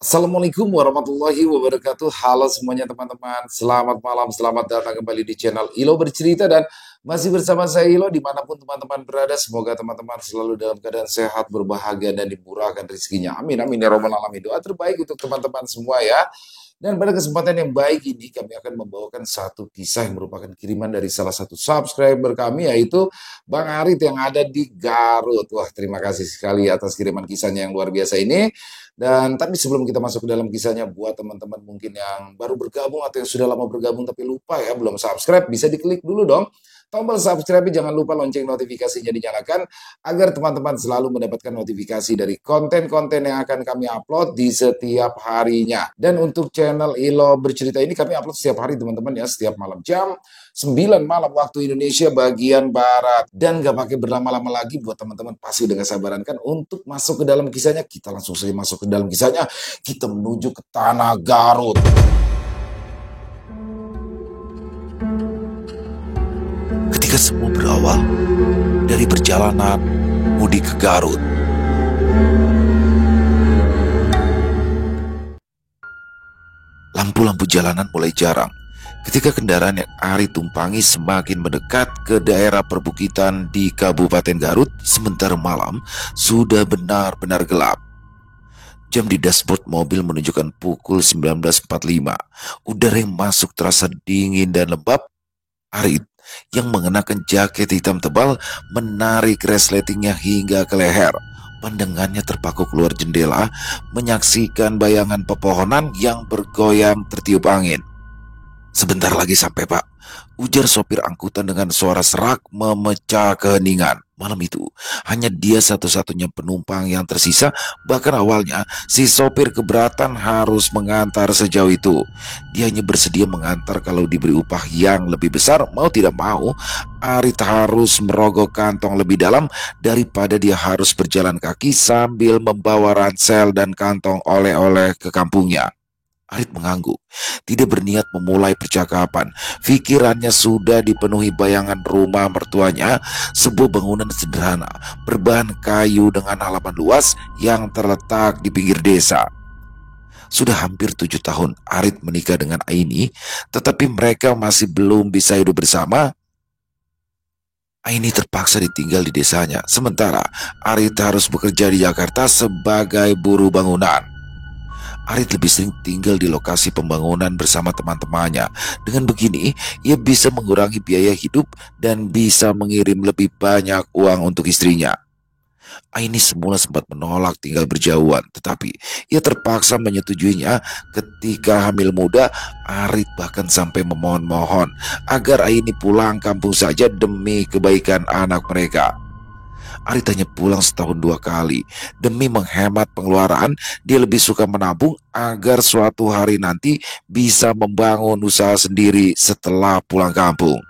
Assalamualaikum warahmatullahi wabarakatuh. Halo semuanya teman-teman. Selamat malam, selamat datang kembali di channel Ilo Bercerita. Dan masih bersama saya Ilo dimanapun teman-teman berada. Semoga teman-teman selalu dalam keadaan sehat, berbahagia, dan dimurahkan rezekinya. Amin, amin ya robbal alamin. Doa terbaik untuk teman-teman semua ya. Dan pada kesempatan yang baik ini kami akan membawakan satu kisah yang merupakan kiriman dari salah satu subscriber kami, yaitu Bang Arit yang ada di Garut. Wah, terima kasih sekali atas kiriman kisahnya yang luar biasa ini. Dan tapi sebelum kita masuk ke dalam kisahnya, buat teman-teman mungkin yang baru bergabung atau yang sudah lama bergabung tapi lupa ya, belum subscribe, bisa diklik dulu dong tombol subscribe, jangan lupa lonceng notifikasinya dinyalakan agar teman-teman selalu mendapatkan notifikasi dari konten-konten yang akan kami upload di setiap harinya. Dan untuk channel Ilo Bercerita ini kami upload setiap hari teman-teman ya, setiap malam jam 9 malam waktu Indonesia bagian Barat. Dan gak pakai berlama-lama lagi, buat teman-teman pasti udah gak sabaran kan untuk masuk ke dalam kisahnya. Kita langsung saja masuk ke dalam kisahnya. Kita menuju ke tanah Garut. Ketika semua berawal dari perjalanan mudik ke Garut. Lampu-lampu jalanan mulai jarang ketika kendaraan yang Ari tumpangi semakin mendekat ke daerah perbukitan di Kabupaten Garut. Sementara malam sudah benar-benar gelap. Jam di dashboard mobil menunjukkan pukul 19.45. Udara yang masuk terasa dingin dan lembab. Ari yang mengenakan jaket hitam tebal menarik resletingnya hingga ke leher. Pandangannya terpaku keluar jendela, menyaksikan bayangan pepohonan yang bergoyang tertiup angin. "Sebentar lagi sampai, Pak," ujar sopir angkutan dengan suara serak memecah keheningan. Malam itu hanya dia satu-satunya penumpang yang tersisa. Bahkan awalnya si sopir keberatan harus mengantar sejauh itu. Dia hanya bersedia mengantar kalau diberi upah yang lebih besar. Mau tidak mau, Arit harus merogoh kantong lebih dalam daripada dia harus berjalan kaki sambil membawa ransel dan kantong oleh-oleh ke kampungnya. Arit mengangguk, tidak berniat memulai percakapan. Pikirannya sudah dipenuhi bayangan rumah mertuanya, sebuah bangunan sederhana berbahan kayu dengan halaman luas yang terletak di pinggir desa. Sudah hampir 7 tahun Arit menikah dengan Aini, tetapi mereka masih belum bisa hidup bersama. Aini terpaksa ditinggal di desanya, sementara Arit harus bekerja di Jakarta sebagai buruh bangunan. Arit lebih sering tinggal di lokasi pembangunan bersama teman-temannya. Dengan begini, ia bisa mengurangi biaya hidup dan bisa mengirim lebih banyak uang untuk istrinya. Aini semula sempat menolak tinggal berjauhan, tetapi ia terpaksa menyetujuinya. Ketika hamil muda, Arit bahkan sampai memohon-mohon agar Aini pulang kampung saja demi kebaikan anak mereka. Arit hanya pulang setahun 2 kali. Demi menghemat pengeluaran, dia lebih suka menabung agar suatu hari nanti bisa membangun usaha sendiri setelah pulang kampung.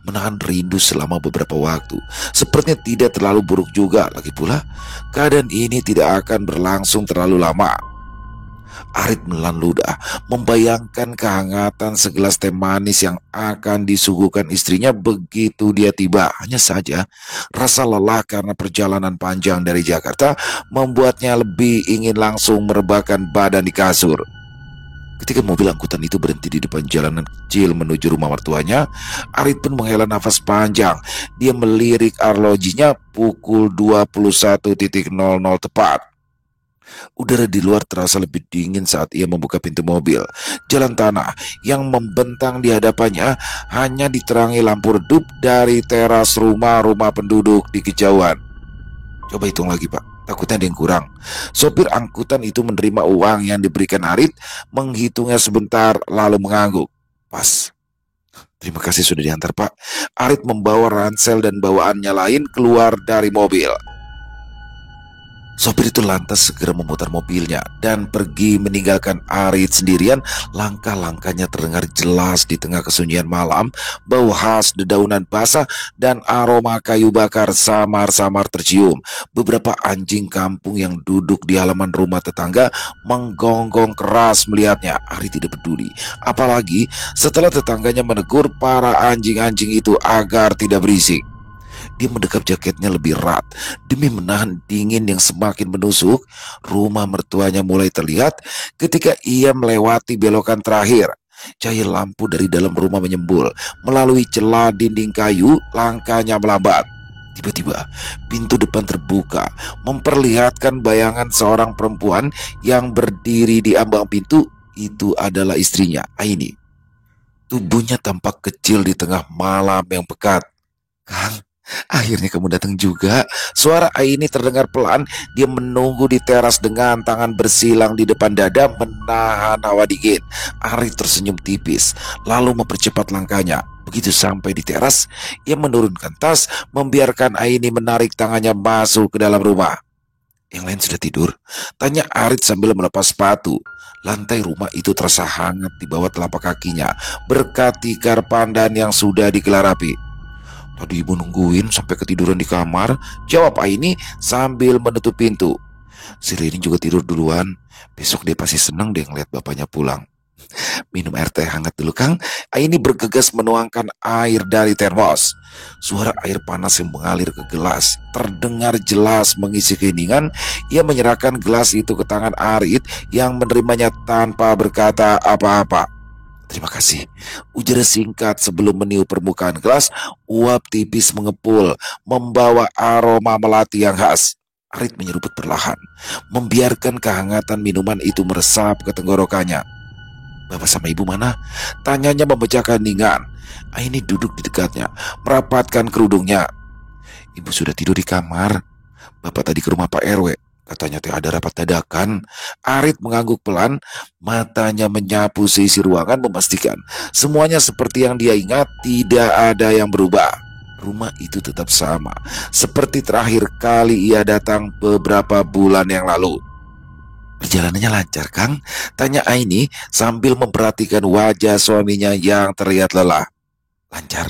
Menahan rindu selama beberapa waktu sepertinya tidak terlalu buruk juga. Lagi pula, keadaan ini tidak akan berlangsung terlalu lama. Arit menelan ludah, membayangkan kehangatan segelas teh manis yang akan disuguhkan istrinya begitu dia tiba. Hanya saja, rasa lelah karena perjalanan panjang dari Jakarta membuatnya lebih ingin langsung merebahkan badan di kasur. Ketika mobil angkutan itu berhenti di depan jalanan kecil menuju rumah mertuanya, Arit pun menghela nafas panjang. Dia melirik arlojinya pukul 21.00 tepat. Udara di luar terasa lebih dingin saat ia membuka pintu mobil. Jalan tanah yang membentang di hadapannya hanya diterangi lampu redup dari teras rumah-rumah penduduk di kejauhan. "Coba hitung lagi, Pak. Takutnya ada yang kurang." Sopir angkutan itu menerima uang yang diberikan Arit, menghitungnya sebentar lalu mengangguk. "Pas. Terima kasih sudah diantar, Pak." Arit membawa ransel dan bawaannya lain keluar dari mobil. Sopir itu lantas segera memutar mobilnya dan pergi meninggalkan Arit sendirian. Langkah-langkahnya terdengar jelas di tengah kesunyian malam. Bau khas dedaunan basah dan aroma kayu bakar samar-samar tercium. Beberapa anjing kampung yang duduk di halaman rumah tetangga menggonggong keras melihatnya. Arit tidak peduli, apalagi setelah tetangganya menegur para anjing-anjing itu agar tidak berisik. Dia mendekap jaketnya lebih erat demi menahan dingin yang semakin menusuk. Rumah mertuanya mulai terlihat ketika ia melewati belokan terakhir. Cahaya lampu dari dalam rumah menyembul melalui celah dinding kayu. Langkahnya melambat. Tiba-tiba pintu depan terbuka, memperlihatkan bayangan seorang perempuan yang berdiri di ambang pintu. Itu adalah istrinya, Aini. Tubuhnya tampak kecil di tengah malam yang pekat. "Kang, akhirnya kamu datang juga." Suara Aini terdengar pelan. Dia menunggu di teras dengan tangan bersilang di depan dada menahan hawa dingin. Ari tersenyum tipis, lalu mempercepat langkahnya. Begitu sampai di teras, ia menurunkan tas, membiarkan Aini menarik tangannya masuk ke dalam rumah. "Yang lain sudah tidur?" tanya Arit sambil melepas sepatu. Lantai rumah itu terasa hangat di bawah telapak kakinya berkat tikar pandan yang sudah digelar api. "Tadi ibu nungguin sampai ketiduran di kamar," jawab Aini sambil menutup pintu. "Si Ririn juga tidur duluan. Besok dia pasti senang deh ngeliat bapaknya pulang." "Minum air teh hangat dulu, Kang." Aini bergegas menuangkan air dari termos. Suara air panas yang mengalir ke gelas terdengar jelas mengisi keheningan. Ia menyerahkan gelas itu ke tangan Arit yang menerimanya tanpa berkata apa-apa. "Terima kasih," ujar singkat sebelum meniup permukaan gelas. Uap tipis mengepul, membawa aroma melati yang khas. Arit menyeruput perlahan, membiarkan kehangatan minuman itu meresap ke tenggorokannya. "Bapak sama ibu mana?" tanyanya memecahkan keheningan. Aini duduk di dekatnya, merapatkan kerudungnya. "Ibu sudah tidur di kamar. Bapak tadi ke rumah Pak RW. Katanya teh ada rapat dadakan." Arit mengangguk pelan, matanya menyapu seisi ruangan memastikan semuanya seperti yang dia ingat. Tidak ada yang berubah. Rumah itu tetap sama, seperti terakhir kali ia datang beberapa bulan yang lalu. "Perjalanannya lancar, Kang?" tanya Aini sambil memperhatikan wajah suaminya yang terlihat lelah. "Lancar,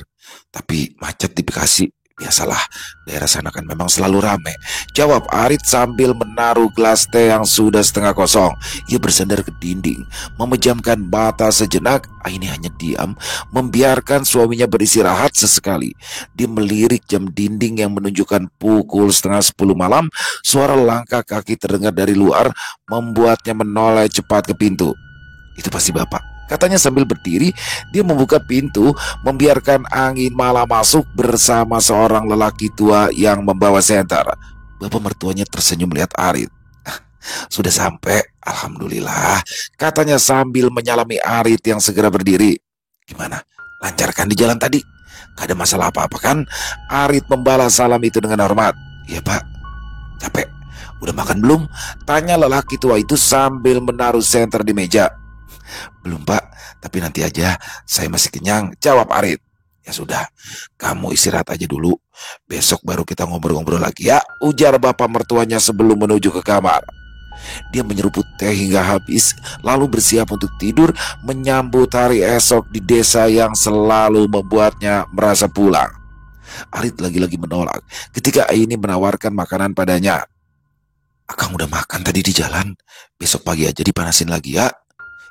tapi macet di Bekasi. Biasalah, daerah sana kan memang selalu ramai," jawab Arit sambil menaruh gelas teh yang sudah setengah kosong. Ia bersandar ke dinding, memejamkan mata sejenak. Aini hanya diam, membiarkan suaminya beristirahat sesekali. Dia melirik jam dinding yang menunjukkan pukul 9:30 malam. Suara langkah kaki terdengar dari luar, membuatnya menoleh cepat ke pintu. "Itu pasti bapak," katanya sambil berdiri. Dia membuka pintu, membiarkan angin malam masuk bersama seorang lelaki tua yang membawa senter. Bapak mertuanya tersenyum melihat Arit. "Sudah sampai, alhamdulillah," katanya sambil menyalami Arit yang segera berdiri. "Gimana? Lancar kan di jalan tadi? Gak ada masalah apa-apa kan?" Arit membalas salam itu dengan hormat. "Iya, Pak." "Capek? Udah makan belum?" tanya lelaki tua itu sambil menaruh senter di meja. "Belum, Pak, tapi nanti aja, saya masih kenyang," jawab Arit. "Ya sudah, kamu istirahat aja dulu. Besok baru kita ngobrol-ngobrol lagi ya," ujar bapak mertuanya sebelum menuju ke kamar. Dia menyeruput teh hingga habis, lalu bersiap untuk tidur, menyambut hari esok di desa yang selalu membuatnya merasa pulang. Arit lagi-lagi menolak ketika Aini menawarkan makanan padanya. "Akang udah makan tadi di jalan. Besok pagi aja dipanasin lagi ya."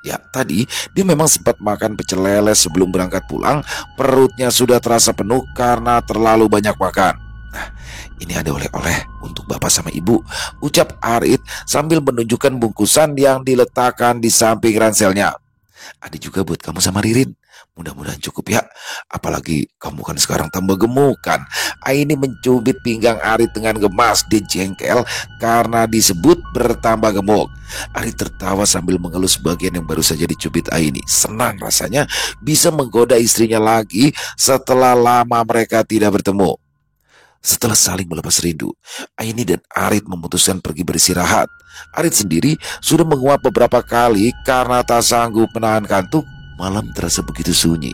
Ya, tadi dia memang sempat makan pecel lele sebelum berangkat pulang. Perutnya sudah terasa penuh karena terlalu banyak makan. "Nah, ini ada oleh-oleh untuk bapak sama ibu," ucap Arit sambil menunjukkan bungkusan yang diletakkan di samping ranselnya. "Ada juga buat kamu sama Ririn. Mudah-mudahan cukup ya. Apalagi kamu kan sekarang tambah gemuk kan." Aini mencubit pinggang Arit dengan gemas. Dia jengkel karena disebut bertambah gemuk. Arit tertawa sambil mengelus bagian yang baru saja dicubit Aini. Senang rasanya bisa menggoda istrinya lagi setelah lama mereka tidak bertemu. Setelah saling melepas rindu, Aini dan Arit memutuskan pergi beristirahat. Arit sendiri sudah menguap beberapa kali karena tak sanggup menahan kantuk. Malam terasa begitu sunyi.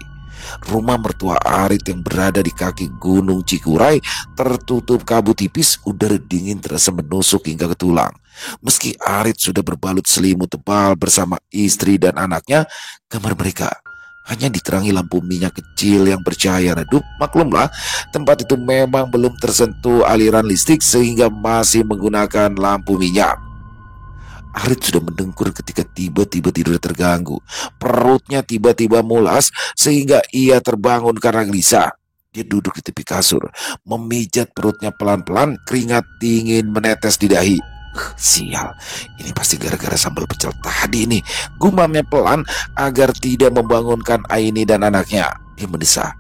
Rumah mertua Arit yang berada di kaki Gunung Cikuray tertutup kabut tipis. Udara dingin terasa menusuk hingga ke tulang. Meski Arit sudah berbalut selimut tebal bersama istri dan anaknya, kamar mereka hanya diterangi lampu minyak kecil yang bercahaya redup. Maklumlah, tempat itu memang belum tersentuh aliran listrik sehingga masih menggunakan lampu minyak. Arit sudah mendengkur ketika tiba-tiba tidur terganggu. Perutnya tiba-tiba mulas sehingga ia terbangun karena gelisah. Dia duduk di tepi kasur, memijat perutnya pelan-pelan, keringat dingin menetes di dahi. Sial, ini pasti gara-gara sambal pecel tadi nih. Gumamnya pelan agar tidak membangunkan Aini dan anaknya. Dia mendesah.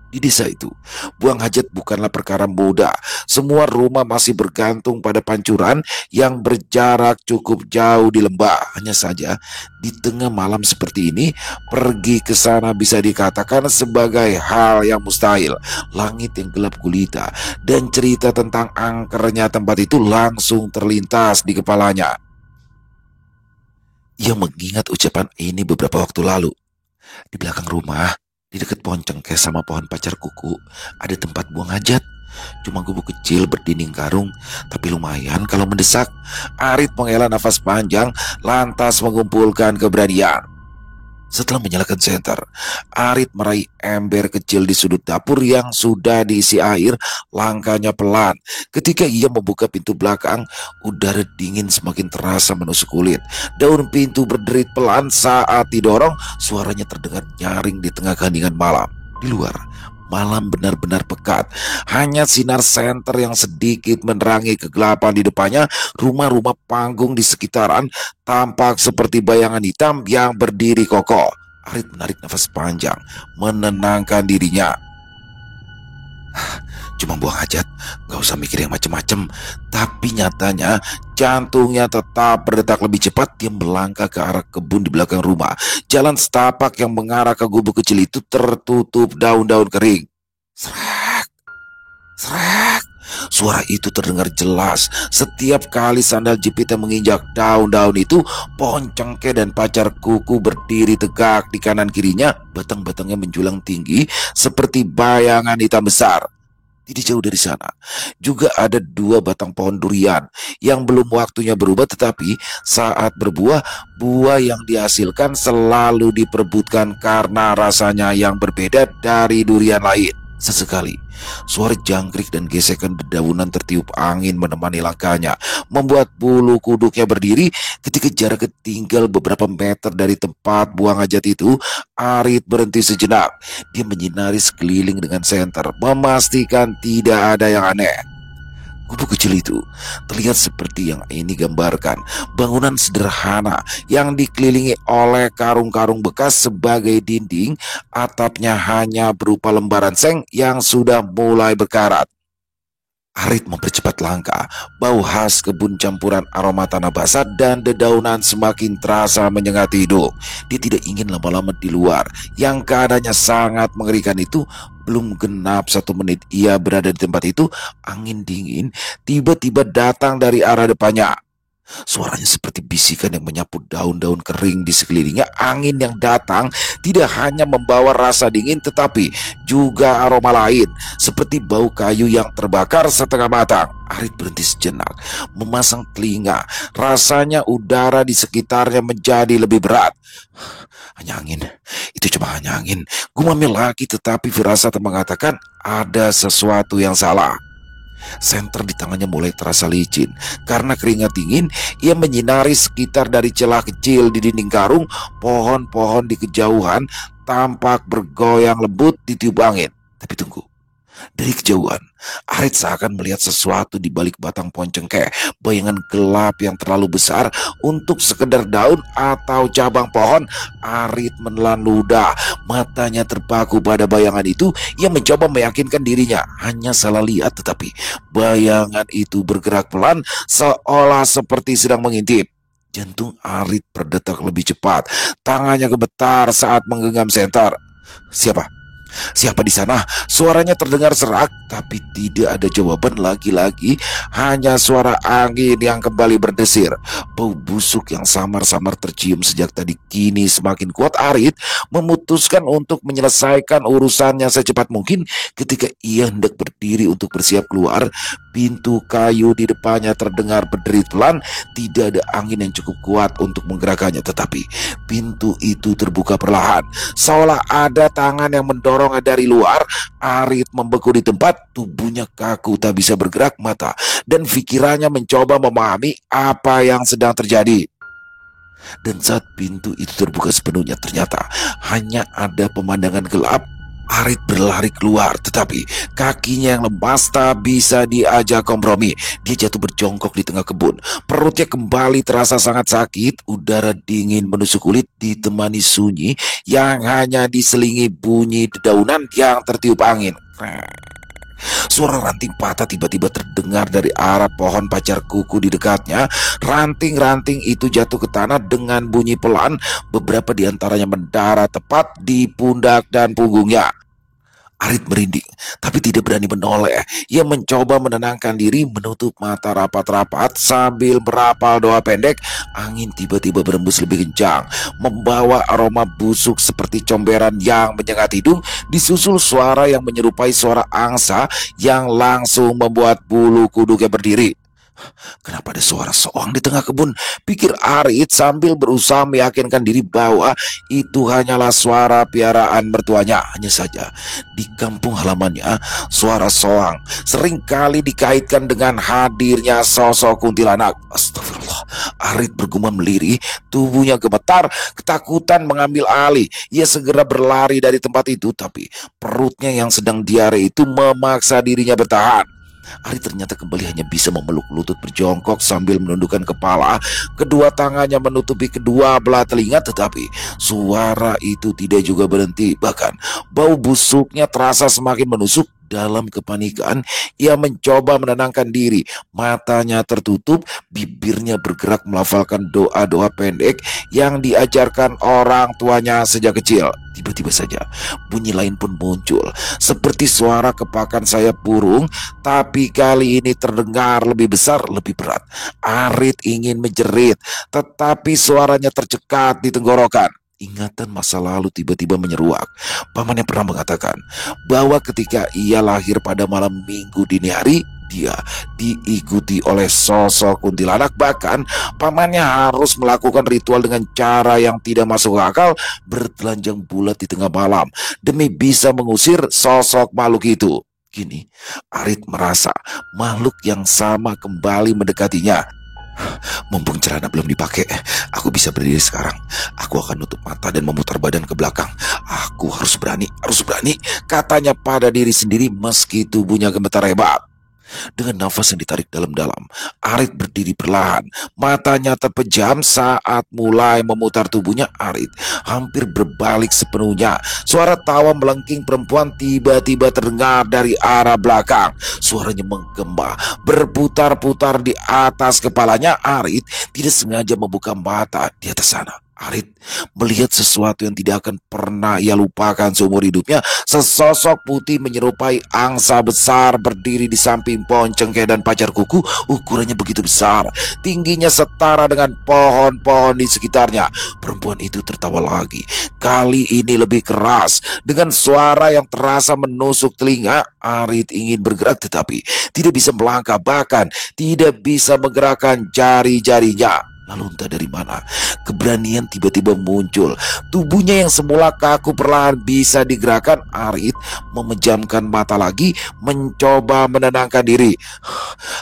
Di desa itu, buang hajat bukanlah perkara mudah. Semua rumah masih bergantung pada pancuran yang berjarak cukup jauh di lembah. Hanya saja, di tengah malam seperti ini, pergi ke sana bisa dikatakan sebagai hal yang mustahil. Langit yang gelap gulita dan cerita tentang angkernya tempat itu langsung terlintas di kepalanya. Ia mengingat ucapan ini beberapa waktu lalu. Di belakang rumah, di dekat pohon cengkeh sama pohon pacar kuku, ada tempat buang hajat. Cuma gubuk kecil berdinding karung, tapi lumayan kalau mendesak. Arit menghela nafas panjang, lantas mengumpulkan keberanian. Setelah menyalakan senter, Arit meraih ember kecil di sudut dapur yang sudah diisi air. Langkahnya pelan. Ketika ia membuka pintu belakang, udara dingin semakin terasa menusuk kulit. Daun pintu berderit pelan saat didorong. Suaranya terdengar nyaring di tengah keheningan malam. Di luar, malam benar-benar pekat. Hanya sinar senter yang sedikit menerangi kegelapan di depannya. Rumah-rumah panggung di sekitaran tampak seperti bayangan hitam yang berdiri kokoh. Arit menarik nafas panjang, menenangkan dirinya. Cuma buang hajat, gak usah mikir yang macem-macem. Tapi nyatanya jantungnya tetap berdetak lebih cepat. Dia melangkah ke arah kebun di belakang rumah. Jalan setapak yang mengarah ke gubuk kecil itu tertutup daun-daun kering. Serak, serak. Suara itu terdengar jelas. Setiap kali sandal jepitnya menginjak daun-daun itu, pohon cengkeh dan pacar kuku berdiri tegak di kanan kirinya. Batang-batangnya menjulang tinggi seperti bayangan hitam besar. Tidak jauh dari sana juga ada 2 batang pohon durian yang belum waktunya berubah, tetapi saat berbuah, buah yang dihasilkan selalu diperebutkan karena rasanya yang berbeda dari durian lain. Sesekali, suara jangkrik dan gesekan dedaunan tertiup angin menemani langkahnya, membuat bulu kuduknya berdiri. Ketika jarak tinggal beberapa meter dari tempat buang hajat itu, Arit berhenti sejenak. Dia menyinari sekeliling dengan senter, memastikan tidak ada yang aneh. Gubuk kecil itu terlihat seperti yang ini gambarkan. Bangunan sederhana yang dikelilingi oleh karung-karung bekas sebagai dinding. Atapnya hanya berupa lembaran seng yang sudah mulai berkarat. Arit mempercepat langkah. Bau khas kebun campuran aroma tanah basah dan dedaunan semakin terasa menyengat hidung. Dia tidak ingin lama-lama di luar. Yang keadaannya sangat mengerikan itu. Belum genap 1 menit ia berada di tempat itu, angin dingin tiba-tiba datang dari arah depannya. Suaranya seperti bisikan yang menyapu daun-daun kering di sekelilingnya. Angin yang datang tidak hanya membawa rasa dingin, tetapi juga aroma lain, seperti bau kayu yang terbakar setengah matang. Arit berhenti sejenak, memasang telinga. Rasanya udara di sekitarnya menjadi lebih berat. Hanya angin, itu cuma hanya angin. Gumamnya lagi, tetapi firasat mengatakan ada sesuatu yang salah. Senter di tangannya mulai terasa licin. Karena keringat dingin, ia menyinari sekitar dari celah kecil di dinding karung. Pohon-pohon di kejauhan tampak bergoyang lembut ditiup angin. Tapi tunggu. Dari kejauhan, Arit seakan melihat sesuatu di balik batang pohon cengkeh. Bayangan gelap yang terlalu besar untuk sekedar daun atau cabang pohon. Arit menelan ludah. Matanya terpaku pada bayangan itu. Ia mencoba meyakinkan dirinya hanya salah lihat, tetapi bayangan itu bergerak pelan, seolah seperti sedang mengintip. Jantung Arit berdetak lebih cepat. Tangannya gemetar saat menggenggam senter. Siapa? Siapa di sana? Suaranya terdengar serak, tapi tidak ada jawaban. Lagi-lagi hanya suara angin yang kembali berdesir. Bau busuk yang samar-samar tercium sejak tadi kini semakin kuat. Arit memutuskan untuk menyelesaikan urusannya secepat mungkin. Ketika ia hendak berdiri untuk bersiap keluar, pintu kayu di depannya terdengar berderit pelan. Tidak ada angin yang cukup kuat untuk menggerakkannya, tetapi pintu itu terbuka perlahan, seolah ada tangan yang mendorong dari luar. Arit membeku di tempat, tubuhnya kaku tak bisa bergerak. Mata dan pikirannya mencoba memahami apa yang sedang terjadi. Dan saat pintu itu terbuka sepenuhnya, ternyata hanya ada pemandangan gelap. Arit berlari keluar, tetapi kakinya yang lemas tak bisa diajak kompromi. Dia jatuh berjongkok di tengah kebun. Perutnya kembali terasa sangat sakit. Udara dingin menusuk kulit ditemani sunyi yang hanya diselingi bunyi dedaunan yang tertiup angin. Suara ranting patah tiba-tiba terdengar dari arah pohon pacar kuku di dekatnya. Ranting-ranting itu jatuh ke tanah dengan bunyi pelan. Beberapa di antaranya mendarat tepat di pundak dan punggungnya. Arit merinding, tapi tidak berani menoleh. Ia mencoba menenangkan diri, menutup mata rapat-rapat sambil merapal doa pendek. Angin tiba-tiba berembus lebih kencang, membawa aroma busuk seperti comberan yang menyengat hidung, disusul suara yang menyerupai suara angsa yang langsung membuat bulu kuduknya berdiri. Kenapa ada suara soang di tengah kebun? Pikir Arit sambil berusaha meyakinkan diri bahwa itu hanyalah suara piaraan mertuanya. Hanya saja di kampung halamannya, suara soang seringkali dikaitkan dengan hadirnya sosok kuntilanak. Astagfirullah. Arit bergumam lirih, tubuhnya gemetar, ketakutan mengambil alih. Ia segera berlari dari tempat itu, tapi perutnya yang sedang diare itu memaksa dirinya bertahan. Ari ternyata kembali hanya bisa memeluk lutut berjongkok sambil menundukkan kepala. Kedua tangannya menutupi kedua belah telinga, tetapi suara itu tidak juga berhenti. Bahkan bau busuknya terasa semakin menusuk. Dalam kepanikan, ia mencoba menenangkan diri. Matanya tertutup, bibirnya bergerak melafalkan doa-doa pendek yang diajarkan orang tuanya sejak kecil. Tiba-tiba saja, bunyi lain pun muncul, seperti suara kepakan sayap burung, tapi kali ini terdengar lebih besar, lebih berat. Arit ingin menjerit, tetapi suaranya tercekat di tenggorokan. Ingatan masa lalu tiba-tiba menyeruak. Pamannya pernah mengatakan bahwa ketika ia lahir pada malam minggu dini hari, dia diikuti oleh sosok kuntilanak. Bahkan pamannya harus melakukan ritual dengan cara yang tidak masuk akal, bertelanjang bulat di tengah malam demi bisa mengusir sosok makhluk itu. Kini Arit merasa makhluk yang sama kembali mendekatinya. Mumpung celana belum dipakai, aku bisa berdiri sekarang. Aku akan nutup mata dan memutar badan ke belakang. Aku harus berani, katanya pada diri sendiri meski tubuhnya gemetar hebat. Dengan nafas yang ditarik dalam-dalam, Arit berdiri perlahan. Matanya terpejam saat mulai memutar tubuhnya. Arit hampir berbalik sepenuhnya. Suara tawa melengking perempuan tiba-tiba terdengar dari arah belakang. Suaranya menggema, berputar-putar di atas kepalanya. Arit tidak sengaja membuka mata di atas sana. Arit melihat sesuatu yang tidak akan pernah ia lupakan seumur hidupnya. Sesosok putih menyerupai angsa besar berdiri di samping pohon cengkeh dan pacar kuku. Ukurannya begitu besar, tingginya setara dengan pohon-pohon di sekitarnya. Perempuan itu tertawa lagi, kali ini lebih keras, dengan suara yang terasa menusuk telinga. Arit ingin bergerak tetapi tidak bisa melangkah, bahkan tidak bisa menggerakkan jari-jarinya. Lalu entah dari mana keberanian tiba-tiba muncul. Tubuhnya yang semula kaku perlahan bisa digerakkan. Arit memejamkan mata lagi, mencoba menenangkan diri.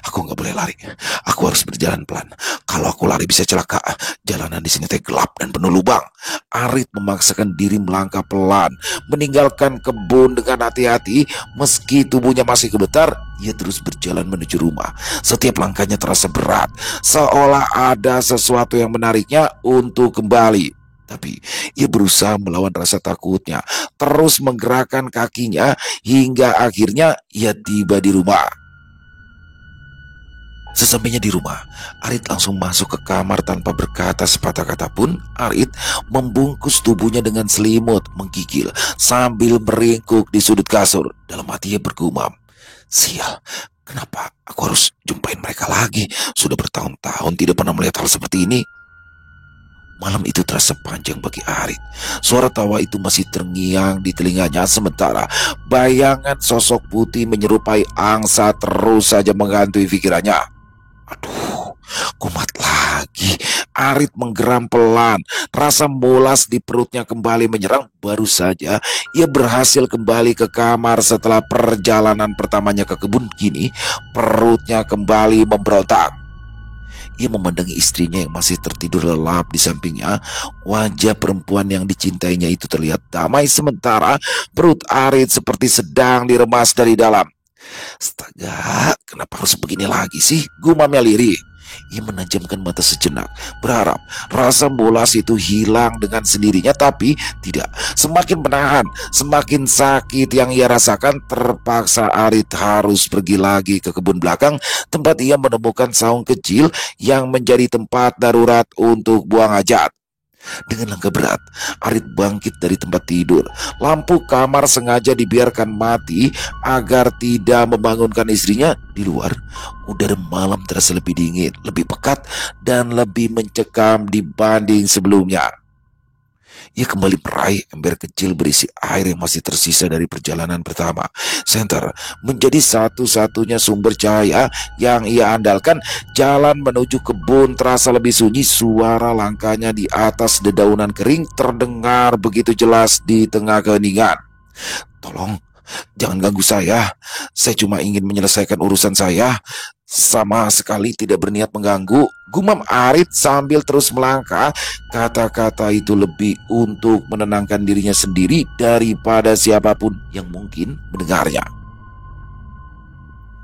Aku nggak boleh lari. Aku harus berjalan pelan. Kalau aku lari bisa celaka. Jalanan di sini gelap dan penuh lubang. Arit memaksakan diri melangkah pelan, meninggalkan kebun dengan hati-hati. Meski tubuhnya masih gemetar, ia terus berjalan menuju rumah. Setiap langkahnya terasa berat, seolah ada sesuatu yang menariknya untuk kembali. Tapi ia berusaha melawan rasa takutnya, terus menggerakkan kakinya hingga akhirnya ia tiba di rumah. Sesampainya di rumah, Arit langsung masuk ke kamar tanpa berkata sepatah kata pun. Arit membungkus tubuhnya dengan selimut, menggigil sambil meringkuk di sudut kasur. Dalam hati ia bergumam, sial, kenapa aku harus jumpain mereka lagi? Sudah bertahun-tahun tidak pernah melihat hal seperti ini. Malam itu terasa panjang bagi Arit. Suara tawa itu masih terngiang di telinganya, sementara bayangan sosok putih menyerupai angsa terus saja menghantui pikirannya. Aduh, kumat lagi. Arit menggeram pelan. Rasa mulas di perutnya kembali menyerang. Baru saja ia berhasil kembali ke kamar setelah perjalanan pertamanya ke kebun. Kini perutnya kembali memberontak. Ia memandangi istrinya yang masih tertidur lelap di sampingnya. Wajah perempuan yang dicintainya itu terlihat damai, sementara perut Arit seperti sedang diremas dari dalam. Astaga, kenapa harus begini lagi sih? Gumamnya Liri. Ia menajamkan mata sejenak, berharap rasa bolas itu hilang dengan sendirinya, tapi tidak. Semakin menahan, semakin sakit yang ia rasakan. Terpaksa Arit harus pergi lagi ke kebun belakang, tempat ia menemukan saung kecil yang menjadi tempat darurat untuk buang hajat. Dengan langkah berat, Arit bangkit dari tempat tidur. Lampu kamar sengaja dibiarkan mati agar tidak membangunkan istrinya. Di luar, udara malam terasa lebih dingin, lebih pekat, dan lebih mencekam dibanding sebelumnya. Ia kembali meraih ember kecil berisi air yang masih tersisa dari perjalanan pertama. Senter menjadi satu-satunya sumber cahaya yang ia andalkan. Jalan menuju kebun terasa lebih sunyi. Suara langkahnya di atas dedaunan kering terdengar begitu jelas di tengah keheningan. Tolong, jangan ganggu saya. Saya cuma ingin menyelesaikan urusan saya. Sama sekali tidak berniat mengganggu, gumam Arit sambil terus melangkah. Kata-kata itu lebih untuk menenangkan dirinya sendiri daripada siapapun yang mungkin mendengarnya.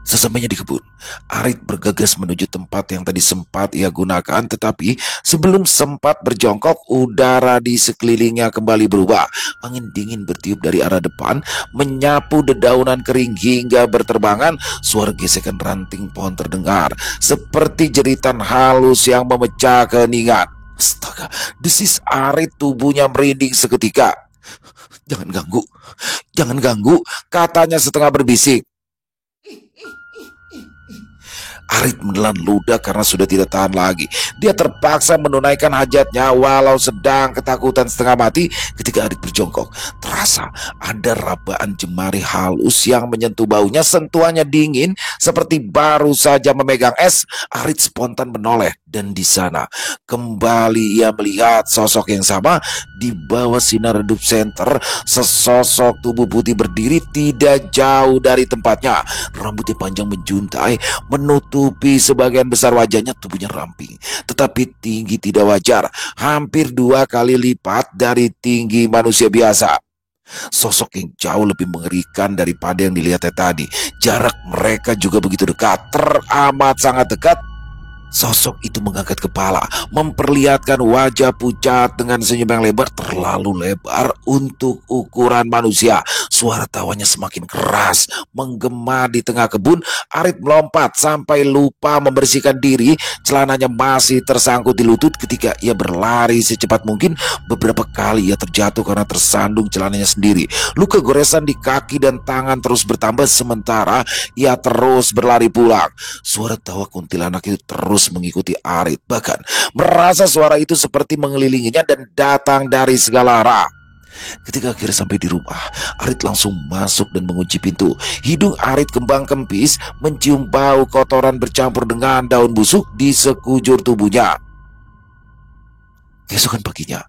Sesampainya di kebun, Arit bergegas menuju tempat yang tadi sempat ia gunakan, tetapi sebelum sempat berjongkok, udara di sekelilingnya kembali berubah. Angin dingin bertiup dari arah depan, menyapu dedaunan kering hingga berterbangan. Suara gesekan ranting pohon terdengar, seperti jeritan halus yang memecah keheningan. Astaga, desis Arit, tubuhnya merinding seketika. Jangan ganggu, katanya setengah berbisik. Arit menelan ludah karena sudah tidak tahan lagi. Dia terpaksa menunaikan hajatnya walau sedang ketakutan setengah mati. Ketika Arit berjongkok, terasa ada rabaan jemari halus yang menyentuh baunya. Sentuhannya dingin seperti baru saja memegang es. Arit spontan menoleh, dan di sana kembali ia melihat sosok yang sama. Di bawah sinar redup senter, sesosok tubuh putih berdiri tidak jauh dari tempatnya. Rambutnya panjang menjuntai menutupi sebagian besar wajahnya. Tubuhnya ramping tetapi tinggi tidak wajar, hampir 2 kali lipat dari tinggi manusia biasa. Sosok yang jauh lebih mengerikan daripada yang dilihatnya tadi. Jarak mereka juga begitu dekat, teramat sangat dekat. Sosok itu mengangkat kepala, memperlihatkan wajah pucat dengan senyum yang lebar, terlalu lebar untuk ukuran manusia. Suara tawanya semakin keras, menggema di tengah kebun. Arit melompat sampai lupa membersihkan diri. Celananya masih tersangkut di lutut. Ketika ia berlari secepat mungkin, beberapa kali ia terjatuh karena tersandung celananya sendiri. Luka goresan di kaki dan tangan terus bertambah, sementara ia terus berlari pulang. Suara tawa kuntilanak itu terus mengikuti Arit, bahkan merasa suara itu seperti mengelilinginya dan datang dari segala arah. Ketika akhirnya sampai di rumah, Arit langsung masuk dan mengunci pintu. Hidung Arit kembang kempis, mencium bau kotoran bercampur dengan daun busuk di sekujur tubuhnya. Keesokan paginya,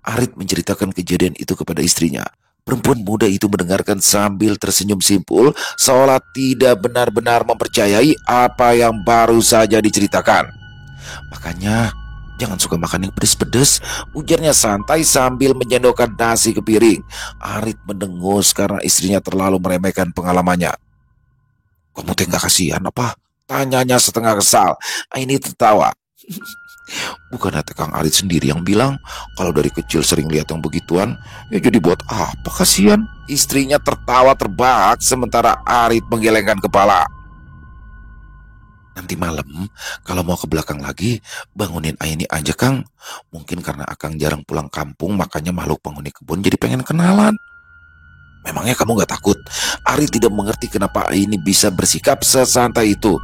Arit menceritakan kejadian itu kepada istrinya. Perempuan muda itu mendengarkan sambil tersenyum simpul, seolah tidak benar-benar mempercayai apa yang baru saja diceritakan. Makanya jangan suka makan yang pedes-pedes, ujarnya santai sambil menyendokkan nasi ke piring. Arit mendengus karena istrinya terlalu meremehkan pengalamannya. Kamu teh gak kasihan apa? Tanyanya setengah kesal. Ini tertawa. Bukan Kang Arit sendiri yang bilang kalau dari kecil sering lihat yang begituan, ya jadi buat apa kasihan? Istrinya tertawa terbahak sementara Arit menggelengkan kepala. Nanti malam kalau mau ke belakang lagi, bangunin Aini aja Kang. Mungkin karena Akang jarang pulang kampung, makanya makhluk penghuni kebun jadi pengen kenalan. Memangnya kamu gak takut? Arit tidak mengerti kenapa Aini bisa bersikap sesantai itu.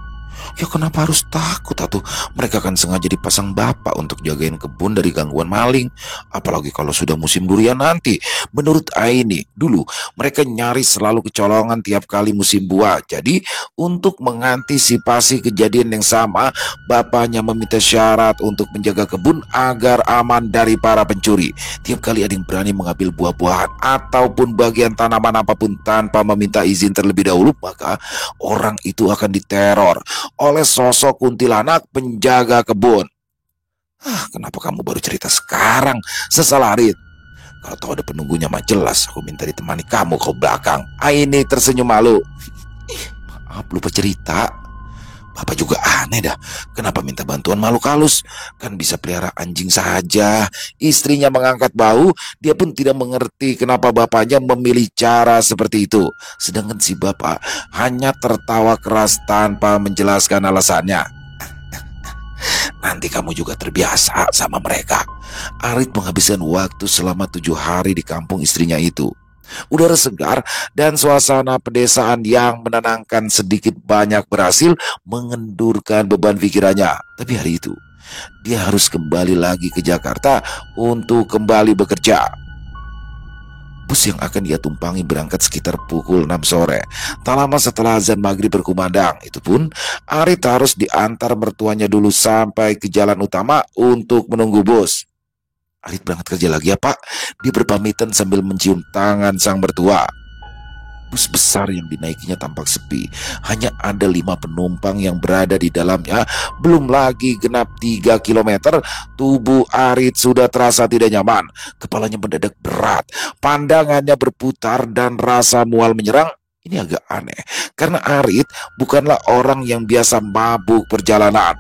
Ya kenapa harus takut atuh? Mereka kan sengaja dipasang bapak untuk jagain kebun dari gangguan maling. Apalagi kalau sudah musim durian nanti. Menurut Aini, dulu mereka nyaris selalu kecolongan tiap kali musim buah. Jadi untuk mengantisipasi kejadian yang sama, bapaknya meminta syarat untuk menjaga kebun agar aman dari para pencuri. Tiap kali ada yang berani mengambil buah-buahan ataupun bagian tanaman apapun tanpa meminta izin terlebih dahulu, maka orang itu akan diteror. oleh sosok kuntilanak penjaga kebun. Kenapa kamu baru cerita sekarang? Sesal Arit. Kalau tahu ada penunggunya mah jelas aku minta ditemani kamu ke belakang. Ini tersenyum malu. Maaf lupa cerita. Bapak juga aneh dah. Kenapa minta bantuan makhluk halus? Kan bisa pelihara anjing saja. Istrinya mengangkat bahu. Dia pun tidak mengerti kenapa bapaknya memilih cara seperti itu. Sedangkan si bapak hanya tertawa keras tanpa menjelaskan alasannya. Nanti kamu juga terbiasa sama mereka. Arit menghabiskan waktu selama 7 hari di kampung istrinya itu. Udara segar dan suasana pedesaan yang menenangkan sedikit banyak berhasil mengendurkan beban pikirannya. Tapi hari itu, dia harus kembali lagi ke Jakarta untuk kembali bekerja. Bus yang akan dia tumpangi berangkat sekitar pukul 6 sore. Tak lama setelah azan maghrib berkumandang, itu pun Arit harus diantar mertuanya dulu sampai ke jalan utama untuk menunggu bus. Arit berangkat kerja lagi ya pak? Dia berpamitan sambil mencium tangan sang mertua. Bus besar yang dinaikinya tampak sepi. Hanya ada 5 penumpang yang berada di dalamnya. Belum lagi genap 3 kilometer, tubuh Arit sudah terasa tidak nyaman. Kepalanya mendadak berat, pandangannya berputar dan rasa mual menyerang. Ini agak aneh, karena Arit bukanlah orang yang biasa mabuk perjalanan.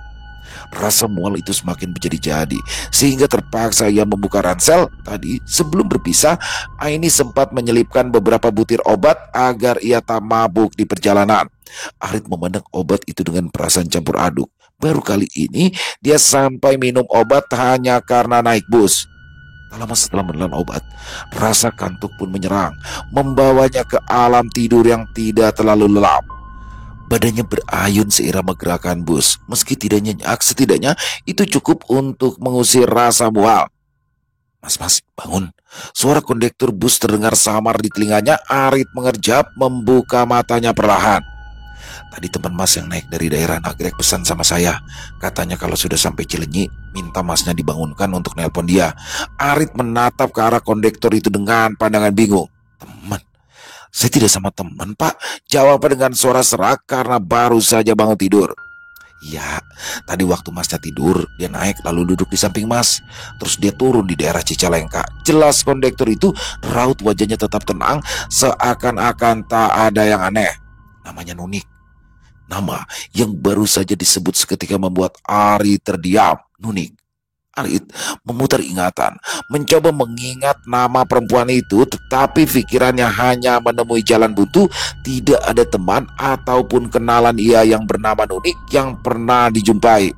Rasa mual itu semakin menjadi-jadi, sehingga terpaksa ia membuka ransel. Tadi sebelum berpisah, Aini sempat menyelipkan beberapa butir obat agar ia tak mabuk di perjalanan. Arit memandang obat itu dengan perasaan campur aduk. Baru kali ini dia sampai minum obat hanya karena naik bus. Tak lama setelah menelan obat, rasa kantuk pun menyerang, membawanya ke alam tidur yang tidak terlalu lelap. Badannya berayun seirama gerakan bus. Meski tidak nyenyak, setidaknya itu cukup untuk mengusir rasa mual. Mas, bangun. Suara kondektur bus terdengar samar di telinganya. Arit mengerjap, membuka matanya perlahan. Tadi teman mas yang naik dari daerah Nagrek pesan sama saya. Katanya kalau sudah sampai Cilenyi, minta masnya dibangunkan untuk nelpon dia. Arit menatap ke arah kondektur itu dengan pandangan bingung. Teman? Saya tidak sama teman pak, jawabnya dengan suara serak karena baru saja bangun tidur. Ya, tadi waktu masnya tidur, dia naik lalu duduk di samping mas. Terus dia turun di daerah Cicalengka. Jelas kondektur itu, raut wajahnya tetap tenang, seakan-akan tak ada yang aneh. Namanya Nunik. Nama yang baru saja disebut seketika membuat Ari terdiam. Nunik. Arit memutar ingatan, mencoba mengingat nama perempuan itu, tetapi pikirannya hanya menemui jalan buntu. Tidak ada teman ataupun kenalan ia yang bernama Nunik yang pernah dijumpai.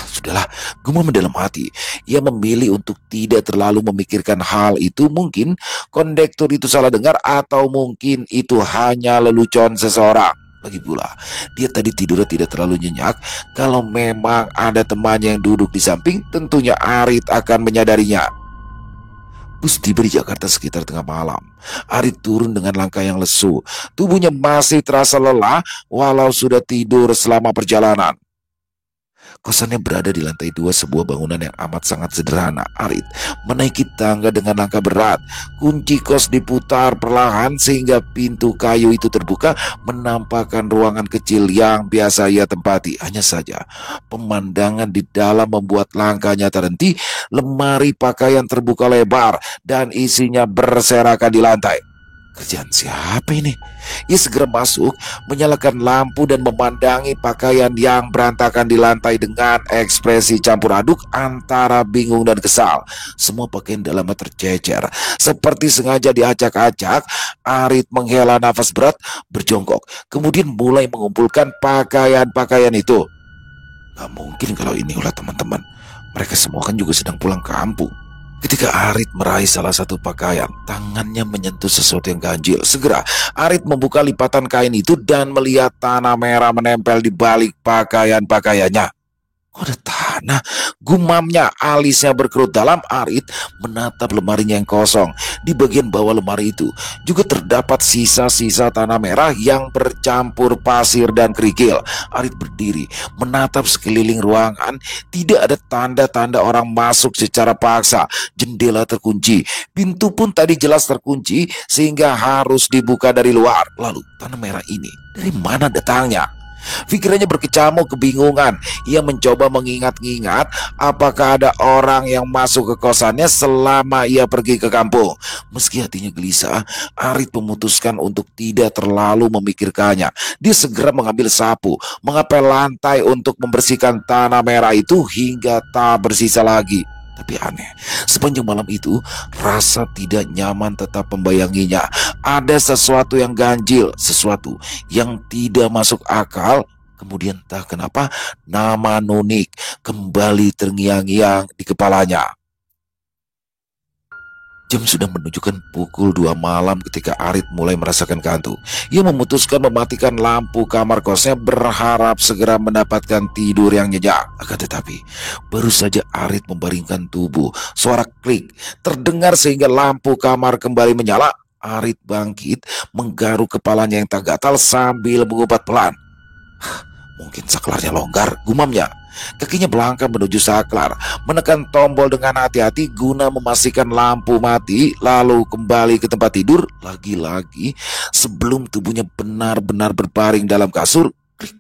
Sudahlah, gumam dalam hati. Ia memilih untuk tidak terlalu memikirkan hal itu. Mungkin kondektur itu salah dengar, atau mungkin itu hanya lelucon seseorang. Lagi pula, dia tadi tidurnya tidak terlalu nyenyak. Kalau memang ada temannya yang duduk di samping, tentunya Arit akan menyadarinya. Bus tiba di Jakarta sekitar tengah malam. Arit turun dengan langkah yang lesu. Tubuhnya masih terasa lelah walau sudah tidur selama perjalanan. Kosannya berada di lantai 2 sebuah bangunan yang amat sangat sederhana. Arit menaiki tangga dengan langkah berat. Kunci kos diputar perlahan sehingga pintu kayu itu terbuka, menampakkan ruangan kecil yang biasa ia tempati. Hanya saja pemandangan di dalam membuat langkahnya terhenti. Lemari pakaian terbuka lebar dan isinya berserakan di lantai. Kerjaan siapa ini? Ia segera masuk, menyalakan lampu dan memandangi pakaian yang berantakan di lantai dengan ekspresi campur aduk antara bingung dan kesal. Semua pakaian dalamnya tercecer, seperti sengaja diacak-acak. Arit menghela nafas berat, berjongkok, kemudian mulai mengumpulkan pakaian-pakaian itu. Gak mungkin kalau ini ulah teman-teman. Mereka semua kan juga sedang pulang kampung. Ketika Arit meraih salah satu pakaian, tangannya menyentuh sesuatu yang ganjil. Segera Arit membuka lipatan kain itu dan melihat tanah merah menempel di balik pakaian-pakaiannya. Kok ada tanah? Gumamnya, alisnya berkerut dalam. Arit menatap lemarinya yang kosong. Di bagian bawah lemari itu juga terdapat sisa-sisa tanah merah yang bercampur pasir dan kerikil. Arit berdiri, menatap sekeliling ruangan. Tidak ada tanda-tanda orang masuk secara paksa. Jendela terkunci. Pintu pun tadi jelas terkunci sehingga harus dibuka dari luar. Lalu tanah merah ini dari mana datangnya? Pikirannya berkecamuk kebingungan. Ia mencoba mengingat-ingat apakah ada orang yang masuk ke kosannya selama ia pergi ke kampung. Meski hatinya gelisah, Arit memutuskan untuk tidak terlalu memikirkannya. Dia segera mengambil sapu, mengepel lantai untuk membersihkan tanah merah itu hingga tak bersisa lagi. Tapi aneh, sepanjang malam itu rasa tidak nyaman tetap membayanginya. Ada sesuatu yang ganjil, sesuatu yang tidak masuk akal. Kemudian entah kenapa nama Nunik kembali terngiang-ngiang di kepalanya. Jam sudah menunjukkan pukul 2 malam ketika Arit mulai merasakan kantuk. Ia memutuskan mematikan lampu kamar kosnya berharap segera mendapatkan tidur yang nyenyak. Akan tetapi, baru saja Arit membaringkan tubuh, suara klik terdengar sehingga lampu kamar kembali menyala. Arit bangkit, menggaruk kepalanya yang tak gatal sambil mengubat pelan. Mungkin saklarnya longgar, gumamnya. Kakinya melangkah menuju saklar, menekan tombol dengan hati-hati guna memastikan lampu mati, lalu kembali ke tempat tidur. Lagi-lagi, sebelum tubuhnya benar-benar berbaring dalam kasur, klik,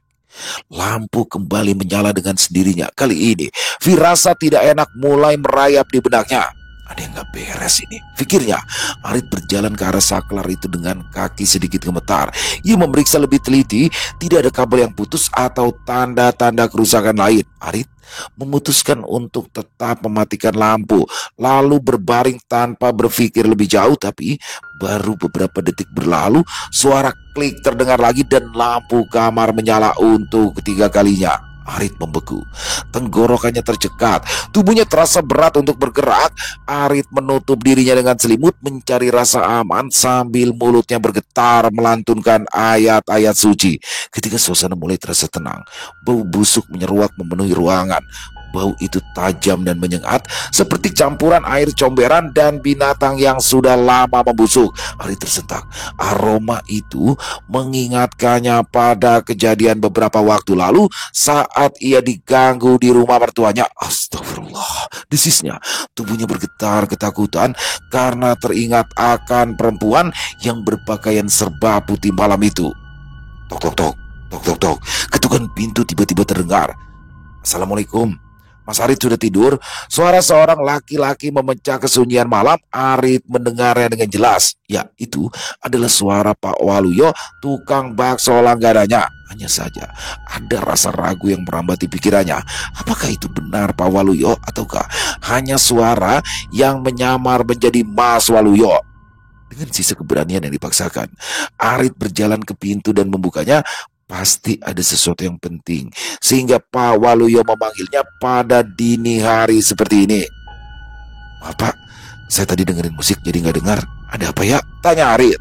lampu kembali menyala dengan sendirinya. Kali ini, firasat tidak enak mulai merayap di benaknya. Ada yang gak beres ini, pikirnya. Arit berjalan ke arah saklar itu dengan kaki sedikit gemetar. Ia memeriksa lebih teliti, tidak ada kabel yang putus atau tanda-tanda kerusakan lain. Arit memutuskan untuk tetap mematikan lampu, lalu berbaring tanpa berpikir lebih jauh. Tapi baru beberapa detik berlalu, suara klik terdengar lagi dan lampu kamar menyala untuk ketiga kalinya. Arit membeku, tenggorokannya tercekat, tubuhnya terasa berat untuk bergerak. Arit menutup dirinya dengan selimut, mencari rasa aman sambil mulutnya bergetar melantunkan ayat-ayat suci. Ketika suasana mulai terasa tenang, bau busuk menyeruak memenuhi ruangan. Bau itu tajam dan menyengat, seperti campuran air comberan dan binatang yang sudah lama membusuk. Arit tersentak. Aroma itu mengingatkannya pada kejadian beberapa waktu lalu saat ia diganggu di rumah mertuanya. Astagfirullah, desisnya. Tubuhnya bergetar ketakutan karena teringat akan perempuan yang berpakaian serba putih malam itu. Tok tok tok, tok tok tok. Ketukan pintu tiba-tiba terdengar. Assalamualaikum. Mas Arit sudah tidur? Suara seorang laki-laki memecah kesunyian malam. Arit mendengarnya dengan jelas. Ya, itu adalah suara Pak Waluyo, tukang bakso langganannya. Hanya saja ada rasa ragu yang merambati pikirannya. Apakah itu benar Pak Waluyo ataukah hanya suara yang menyamar menjadi Mas Waluyo? Dengan sisa keberanian yang dipaksakan, Arit berjalan ke pintu dan membukanya. Pasti ada sesuatu yang penting sehingga Pak Waluyo memanggilnya pada dini hari seperti ini. Maaf Pak, saya tadi dengerin musik jadi nggak dengar. Ada apa ya? Tanya Arit.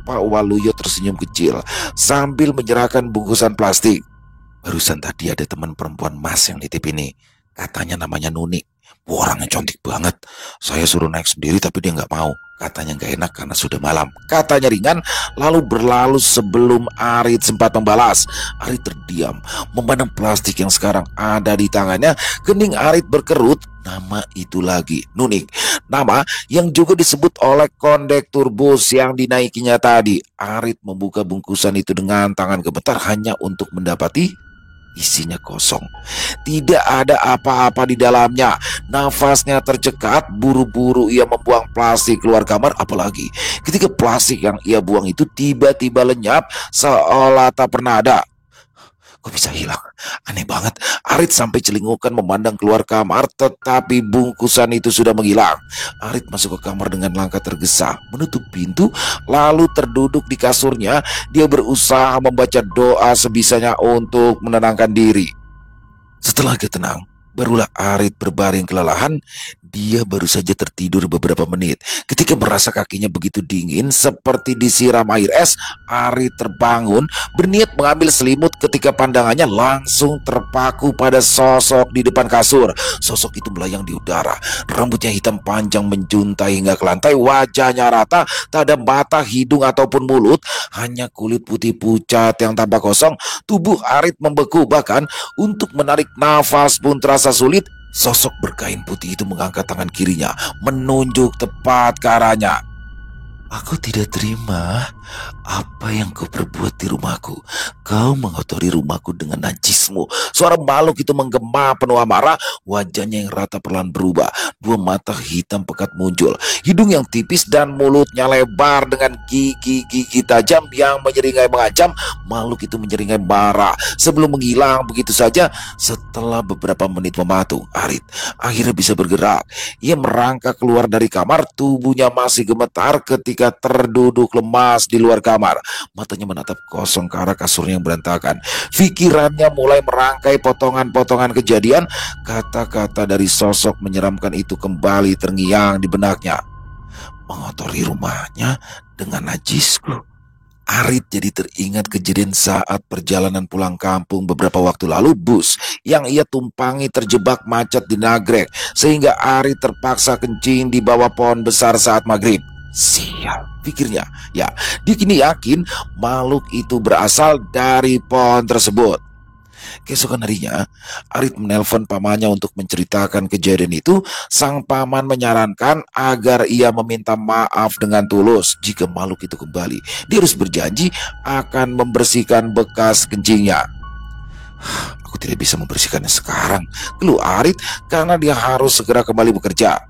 Pak Waluyo tersenyum kecil sambil menyerahkan bungkusan plastik. Barusan tadi ada teman perempuan Mas yang nitip ini. Katanya namanya Nuni. Orangnya cantik banget. Saya suruh naik sendiri tapi dia nggak mau. Katanya nggak enak karena sudah malam. Katanya ringan, lalu berlalu sebelum Arit sempat membalas. Arit terdiam, memandang plastik yang sekarang ada di tangannya. Kening Arit berkerut. Nama itu lagi, Nunik. Nama yang juga disebut oleh kondektur bus yang dinaikinya tadi. Arit membuka bungkusan itu dengan tangan gemetar hanya untuk mendapati isinya kosong. Tidak ada apa-apa di dalamnya. Nafasnya tercekat, buru-buru ia membuang plastik keluar kamar. Apalagi ketika plastik yang ia buang itu tiba-tiba lenyap seolah tak pernah ada. Kok bisa hilang? Aneh banget. Arit sampai celingukan memandang keluar kamar, tetapi bungkusan itu sudah menghilang. Arit masuk ke kamar dengan langkah tergesa, menutup pintu, lalu terduduk di kasurnya. Dia berusaha membaca doa sebisanya untuk menenangkan diri. Setelah agak tenang, barulah Arit berbaring kelelahan. Dia baru saja tertidur beberapa menit. Ketika merasa kakinya begitu dingin seperti disiram air es, Arit terbangun, berniat mengambil selimut ketika pandangannya langsung terpaku pada sosok di depan kasur. Sosok itu melayang di udara. Rambutnya hitam panjang menjuntai hingga ke lantai, wajahnya rata, tak ada mata, hidung ataupun mulut, hanya kulit putih pucat yang tampak kosong. Tubuh Arit membeku, bahkan untuk menarik nafas pun terasa sulit. Sosok berkain putih itu mengangkat tangan kirinya, menunjuk tepat ke arahnya. Aku tidak terima apa yang kau perbuat di rumahku. Kau mengotori rumahku dengan najismu. Suara makhluk itu menggema penuh amarah. Wajahnya yang rata perlahan berubah. Dua mata hitam pekat muncul. Hidung yang tipis dan mulutnya lebar dengan gigi-gigi tajam yang menyeringai mengancam. Makhluk itu menyeringai marah sebelum menghilang begitu saja. Setelah beberapa menit mematung, Arit akhirnya bisa bergerak. Ia merangkak keluar dari kamar. Tubuhnya masih gemetar ketika terduduk lemas di luar kamar. Matanya menatap kosong ke arah kasurnya yang berantakan. Pikirannya mulai merangkai potongan-potongan kejadian. Kata-kata dari sosok menyeramkan itu kembali terngiang di benaknya. Mengotori rumahnya dengan najisku. Arit jadi teringat kejadian saat perjalanan pulang kampung beberapa waktu lalu. Bus yang ia tumpangi terjebak macet di Nagrek, sehingga Arit terpaksa kencing di bawah pohon besar saat maghrib. Sial, pikirnya. Ya, dia kini yakin makhluk itu berasal dari pohon tersebut. Keesokan harinya, Arit menelpon pamannya untuk menceritakan kejadian itu. Sang paman menyarankan agar ia meminta maaf dengan tulus jika makhluk itu kembali. Dia harus berjanji akan membersihkan bekas kencingnya. Aku tidak bisa membersihkannya sekarang, keluh Arit, karena dia harus segera kembali bekerja.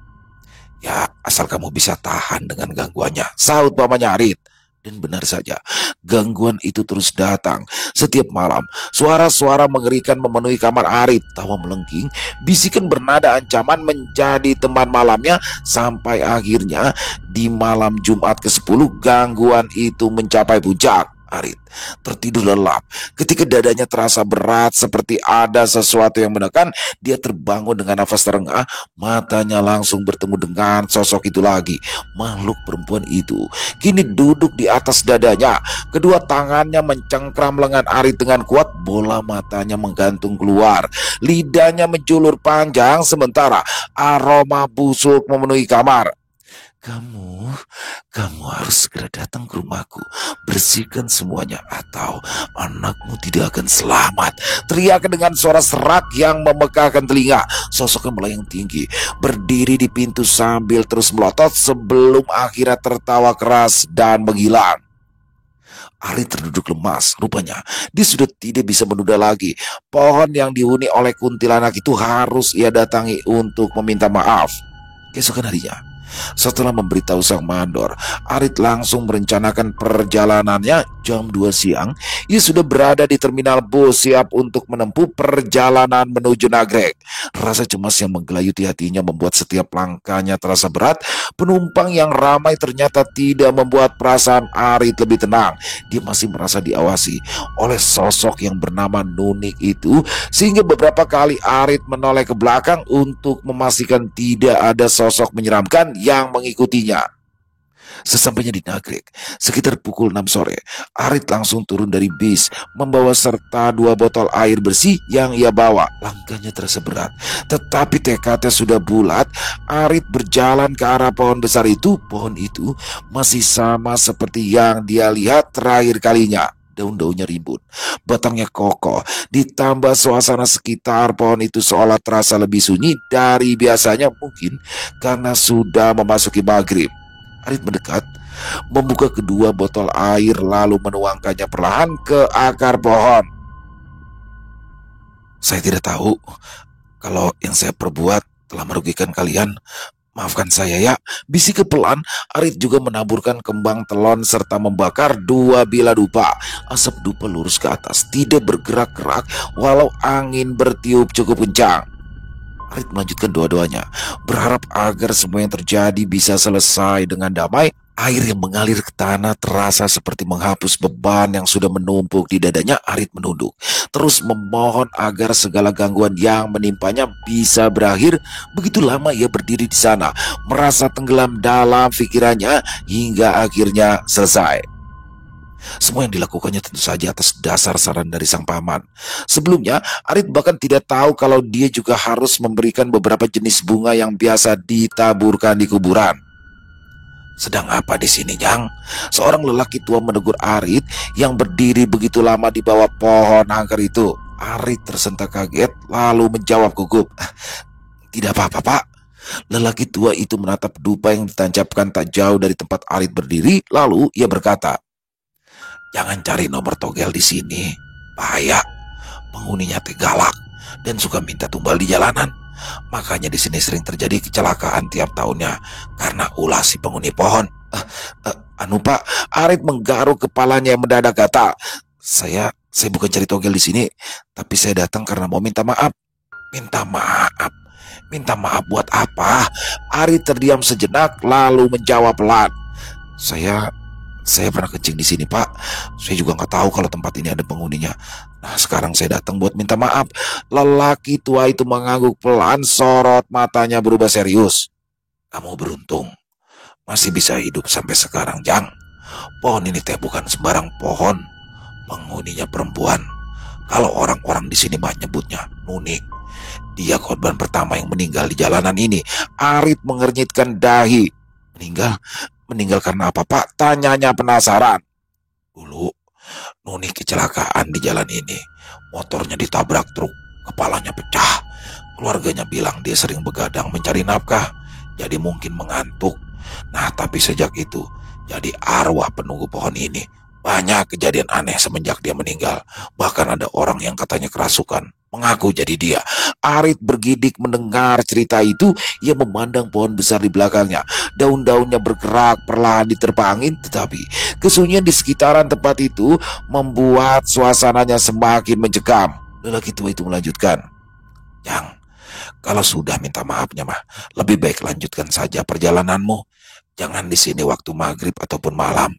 Ya, asal kamu bisa tahan dengan gangguannya, sahut pamannya Arit. Dan benar saja, gangguan itu terus datang. Setiap malam, suara-suara mengerikan memenuhi kamar Arit. Tawa melengking, bisikan bernada ancaman menjadi teman malamnya. Sampai akhirnya di malam Jumat ke-10, gangguan itu mencapai puncak. Arit tertidur lelap ketika dadanya terasa berat seperti ada sesuatu yang menekan. Dia terbangun dengan nafas terengah. Matanya langsung bertemu dengan sosok itu lagi. Makhluk perempuan itu kini duduk di atas dadanya. Kedua tangannya mencengkram lengan Arit dengan kuat. Bola matanya menggantung keluar. Lidahnya menjulur panjang sementara aroma busuk memenuhi kamar. Kamu harus segera datang ke rumahku. Bersihkan semuanya atau anakmu tidak akan selamat. Teriak dengan suara serak yang memekakkan telinga. Sosoknya melayang tinggi, berdiri di pintu sambil terus melotot sebelum akhirnya tertawa keras dan menghilang. Arit terduduk lemas. Rupanya dia sudah tidak bisa menunda lagi. Pohon yang dihuni oleh kuntilanak itu harus ia datangi untuk meminta maaf. Keesokan harinya, setelah memberitahu sang mandor, Arit langsung merencanakan perjalanannya. Jam 2 siang, ia sudah berada di terminal bus siap untuk menempuh perjalanan menuju Nagrek. Rasa cemas yang menggelayuti hatinya membuat setiap langkahnya terasa berat. Penumpang yang ramai ternyata tidak membuat perasaan Arit lebih tenang. Dia masih merasa diawasi oleh sosok yang bernama Nunik itu, sehingga beberapa kali Arit menoleh ke belakang untuk memastikan tidak ada sosok menyeramkan yang mengikutinya. Sesampainya di Nagrek, sekitar pukul 6 sore, Arit langsung turun dari bis, membawa serta 2 botol air bersih yang ia bawa. Langkahnya terasa berat, tetapi tekadnya sudah bulat. Arit berjalan ke arah pohon besar itu. Pohon itu masih sama seperti yang dia lihat terakhir kalinya. Daun-daunnya rimbun, batangnya kokoh, ditambah suasana sekitar pohon itu seolah terasa lebih sunyi dari biasanya, mungkin karena sudah memasuki maghrib. Arit mendekat, membuka kedua botol air lalu menuangkannya perlahan ke akar pohon. Saya tidak tahu kalau yang saya perbuat telah merugikan kalian. Maafkan saya ya, bisik pelan. Arit juga menaburkan kembang telon serta membakar 2 bilah dupa. Asap dupa lurus ke atas, tidak bergerak-gerak walau angin bertiup cukup kencang. Arit melanjutkan doa-doanya, berharap agar semua yang terjadi bisa selesai dengan damai. Air yang mengalir ke tanah terasa seperti menghapus beban yang sudah menumpuk di dadanya. Arit menunduk, terus memohon agar segala gangguan yang menimpanya bisa berakhir. Begitu lama ia berdiri di sana, merasa tenggelam dalam pikirannya hingga akhirnya selesai. Semua yang dilakukannya tentu saja atas dasar saran dari sang paman. Sebelumnya, Arit bahkan tidak tahu kalau dia juga harus memberikan beberapa jenis bunga yang biasa ditaburkan di kuburan. Sedang apa di sini, Nyang? Seorang lelaki tua menegur Arit yang berdiri begitu lama di bawah pohon angker itu. Arit tersentak kaget lalu menjawab gugup, "Tidak apa-apa, Pak. Lelaki tua itu menatap dupa yang ditancapkan tak jauh dari tempat Arit berdiri, lalu ia berkata, "Jangan cari nomor togel di sini, bahaya. Penghuninya teh galak dan suka minta tumbal di jalanan. Makanya di sini sering terjadi kecelakaan tiap tahunnya karena ulah si penghuni pohon." Anu Pak, Arit menggaruk kepalanya yang mendadak gatal. Saya bukan cari togel di sini, tapi saya datang karena mau minta maaf. Minta maaf? Minta maaf buat apa? Arit terdiam sejenak lalu menjawab pelan. Saya saya pernah kencing di sini, Pak. Saya juga nggak tahu kalau tempat ini ada penghuninya. Nah, sekarang saya datang buat minta maaf. Lelaki tua itu mengangguk pelan, sorot matanya berubah serius. Kamu beruntung, masih bisa hidup sampai sekarang, Jang. Pohon ini teh bukan sembarang pohon. Penghuninya perempuan. Kalau orang-orang di sini mah nyebutnya Nunik. Dia korban pertama yang meninggal di jalanan ini. Arit mengernyitkan dahi. Meninggal? Meninggal karena apa, Pak? Tanyanya penasaran. Dulu, Nuni kecelakaan di jalan ini. Motornya ditabrak truk. Kepalanya pecah. Keluarganya bilang dia sering begadang mencari nafkah. Jadi mungkin mengantuk. Nah, tapi sejak itu, jadi arwah penunggu pohon ini. Banyak kejadian aneh semenjak dia meninggal. Bahkan ada orang yang katanya kerasukan. Mengaku jadi dia. Arit bergidik mendengar cerita itu. Ia memandang pohon besar di belakangnya. Daun-daunnya bergerak perlahan diterpa angin. Tetapi kesunyian di sekitaran tempat itu membuat suasananya semakin mencekam. Lelaki tua itu melanjutkan. Yang, kalau sudah minta maafnya mah, lebih baik lanjutkan saja perjalananmu. Jangan di sini waktu maghrib ataupun malam.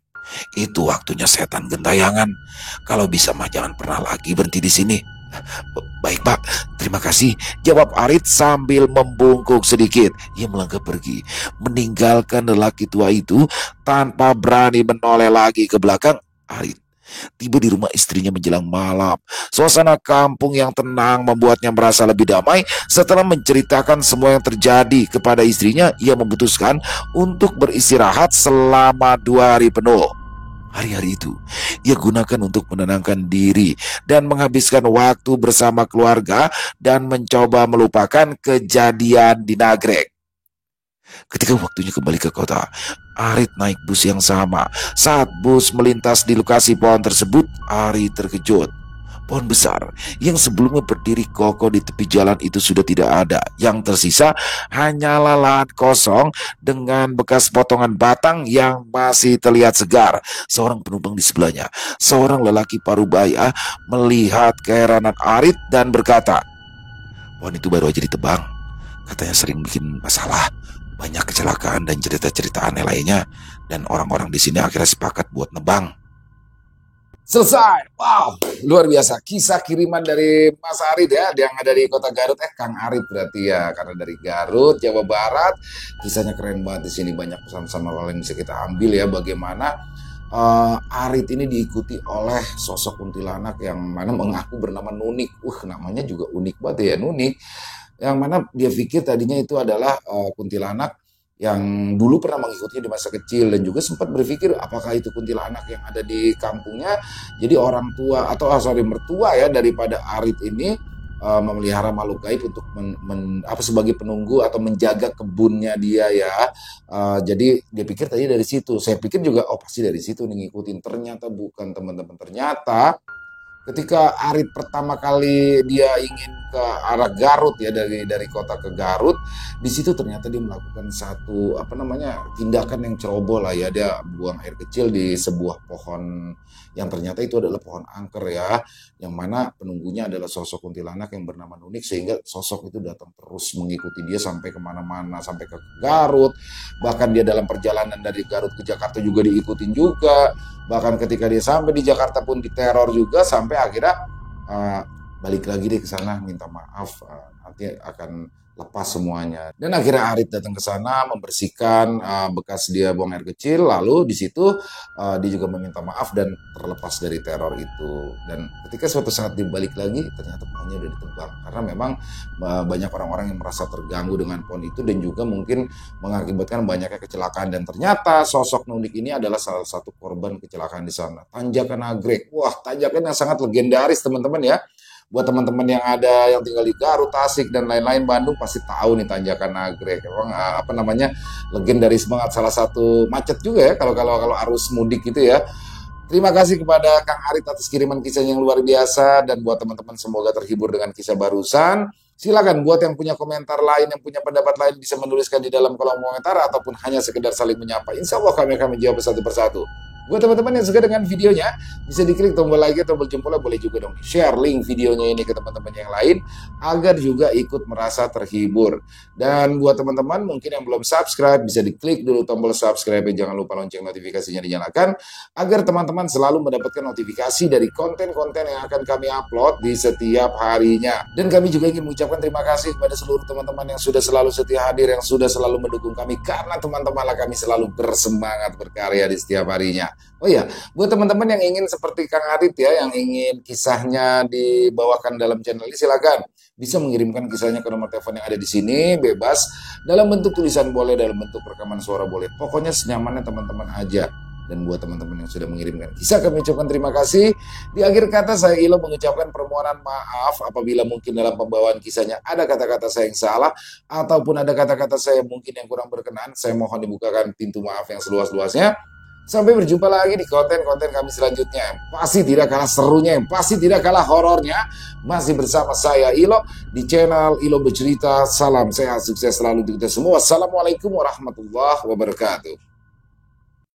Itu waktunya setan gentayangan. Kalau bisa mah jangan pernah lagi berhenti di sini. Baik Pak, terima kasih, jawab Arit sambil membungkuk sedikit. Ia melangkah pergi, meninggalkan lelaki tua itu tanpa berani menoleh lagi ke belakang. Arit tiba di rumah istrinya menjelang malam. Suasana kampung yang tenang membuatnya merasa lebih damai. Setelah menceritakan semua yang terjadi kepada istrinya, ia memutuskan untuk beristirahat selama 2 hari penuh. Hari-hari itu, ia gunakan untuk menenangkan diri dan menghabiskan waktu bersama keluarga dan mencoba melupakan kejadian di Nagrek. Ketika waktunya kembali ke kota, Arit naik bus yang sama. Saat bus melintas di lokasi pohon tersebut, Arit terkejut. Pohon besar yang sebelumnya berdiri kokoh di tepi jalan itu sudah tidak ada. Yang tersisa hanyalah lahan kosong dengan bekas potongan batang yang masih terlihat segar. Seorang penumpang di sebelahnya, seorang lelaki parubaya, melihat keheranan Arit dan berkata, pohon itu baru aja ditebang. Katanya sering bikin masalah. Banyak kecelakaan dan cerita-cerita aneh lainnya. Dan orang-orang di sini akhirnya sepakat buat nebang. Selesai. Wow, luar biasa. Kisah kiriman dari Mas Arit ya, yang ada di kota Garut. Kang Arit berarti ya, karena dari Garut, Jawa Barat. Kisahnya keren banget di sini, banyak pesan-pesan moral yang bisa kita ambil ya. Bagaimana Arit ini diikuti oleh sosok kuntilanak yang mana mengaku bernama Nunik. Namanya juga unik banget ya, Nunik. Yang mana dia pikir tadinya itu adalah kuntilanak yang dulu pernah mengikutinya di masa kecil dan juga sempat berpikir apakah itu kuntilanak yang ada di kampungnya. Jadi orang tua atau mertua ya daripada Arit ini memelihara makhluk gaib untuk sebagai penunggu atau menjaga kebunnya dia ya. Jadi dia pikir tadi dari situ. Saya pikir juga pasti dari situ nih ngikutin. Ternyata bukan teman-teman. Ternyata ketika Arit pertama kali dia ingin ke arah Garut ya dari kota ke Garut, di situ ternyata dia melakukan satu tindakan yang ceroboh lah ya. Dia buang air kecil di sebuah pohon yang ternyata itu adalah pohon angker ya, yang mana penunggunya adalah sosok kuntilanak yang bernama Nunik, sehingga sosok itu datang terus mengikuti dia sampai kemana-mana, sampai ke Garut. Bahkan dia dalam perjalanan dari Garut ke Jakarta juga diikutin juga. Bahkan ketika dia sampai di Jakarta pun diteror juga sampai akhirnya balik lagi deh ke sana minta maaf, nanti akan lepas semuanya. Dan akhirnya Arit datang ke sana membersihkan bekas dia buang air kecil, lalu di situ dia juga meminta maaf dan terlepas dari teror itu. Dan ketika suatu saat dibalik lagi ternyata pohonnya udah ditebang karena memang banyak orang-orang yang merasa terganggu dengan pohon itu dan juga mungkin mengakibatkan banyaknya kecelakaan. Dan ternyata sosok Nunik ini adalah salah satu korban kecelakaan di sana. Tanjakan Nagrek. Wah, tanjakan yang sangat legendaris teman-teman ya. Buat teman-teman yang ada yang tinggal di Garut, Tasik dan lain-lain, Bandung pasti tahu nih Tanjakan Nagrek. Emang apa namanya, legendaris banget, salah satu macet juga ya kalau arus mudik gitu ya. Terima kasih kepada Kang Arit atas kiriman kisahnya yang luar biasa, dan buat teman-teman semoga terhibur dengan kisah barusan. Silakan buat yang punya komentar lain, yang punya pendapat lain bisa menuliskan di dalam kolom komentar ataupun hanya sekedar saling menyapa. Insya Allah kami akan menjawab satu persatu. Buat teman-teman yang suka dengan videonya, bisa diklik tombol like, tombol jempolnya, boleh juga dong share link videonya ini ke teman-teman yang lain agar juga ikut merasa terhibur. Dan buat teman-teman mungkin yang belum subscribe, bisa diklik dulu tombol subscribe, jangan lupa lonceng notifikasinya dinyalakan agar teman-teman selalu mendapatkan notifikasi dari konten-konten yang akan kami upload di setiap harinya. Dan kami juga ingin mengucapkan terima kasih kepada seluruh teman-teman yang sudah selalu setia hadir, yang sudah selalu mendukung kami, karena teman-temanlah kami selalu bersemangat berkarya di setiap harinya. Oh iya, buat teman-teman yang ingin seperti Kang Arit ya, yang ingin kisahnya dibawakan dalam channel ini, silakan bisa mengirimkan kisahnya ke nomor telepon yang ada di sini, bebas, dalam bentuk tulisan boleh, dalam bentuk rekaman suara boleh, pokoknya senyamannya teman-teman aja. Dan buat teman-teman yang sudah mengirimkan kisah, kami ucapkan terima kasih. Di akhir kata saya Ilo mengucapkan permohonan maaf apabila mungkin dalam pembawaan kisahnya ada kata-kata saya yang salah ataupun ada kata-kata saya mungkin yang kurang berkenan. Saya mohon dibukakan pintu maaf yang seluas-luasnya. Sampai berjumpa lagi di konten-konten kami selanjutnya, yang pasti tidak kalah serunya, yang pasti tidak kalah horornya. Masih bersama saya Ilo di channel Ilo Bercerita. Salam sehat, sukses selalu untuk kita semua. Assalamualaikum warahmatullahi wabarakatuh.